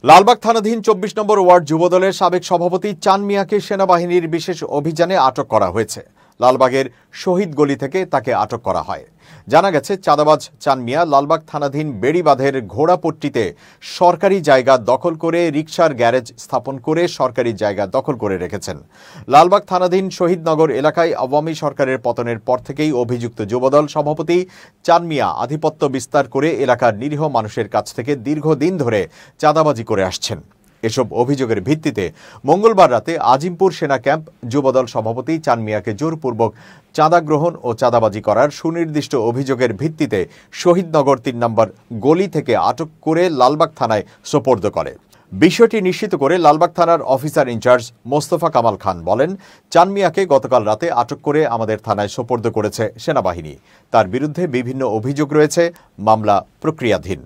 লালবাগ থানাধীন ২৪ নম্বর ওয়ার্ড যুবদলের সাবেক সভাপতি চান মিয়াকে সেনাবাহিনীর বিশেষ অভিযানে আটক করা হয়েছে। লালবাগের শহীদ গলি থেকে তাকে আটক করা হয়। জানা গেছে, চাঁদাবাজ চান মিয়া লালবাগ থানাধীন বেড়িবাঁধের ঘোড়াপট্টিতে সরকারি জায়গা দখল করে রিকশার গ্যারেজ স্থাপন করে সরকারি জায়গা দখল করে রেখেছেন। লালবাগ থানাধীন শহীদনগর এলাকায় আওয়ামী সরকারের পতনের পর থেকেই অভিযুক্ত যুবদল সভাপতি চান মিয়া আধিপত্য বিস্তার করে এলাকার নিরীহ মানুষের কাছ থেকে দীর্ঘদিন ধরে চাঁদাবাজি করে আসছেন। এসব অভিযোগের ভিত্তিতে মঙ্গলবার রাতে আজিমপুর সেনা ক্যাম্প যুবদল সভাপতি চান মিয়াকে জোরপূর্বক চাঁদা গ্রহণ ও চাঁদাবাজি করার সুনির্দিষ্ট অভিযোগের ভিত্তিতে শহীদনগর ৩ নম্বর গলি থেকে আটক করে লালবাগ থানায় সোপর্দ করে। বিষয়টি নিশ্চিত করে লালবাগ থানার অফিসার ইনচার্জ মোস্তফা কামাল খান বলেন, চান মিয়াকে গতকাল রাতে আটক করে আমাদের থানায় সোপর্দ করেছে সেনাবাহিনী। তার বিরুদ্ধে বিভিন্ন অভিযোগ রয়েছে, মামলা প্রক্রিয়াধীন।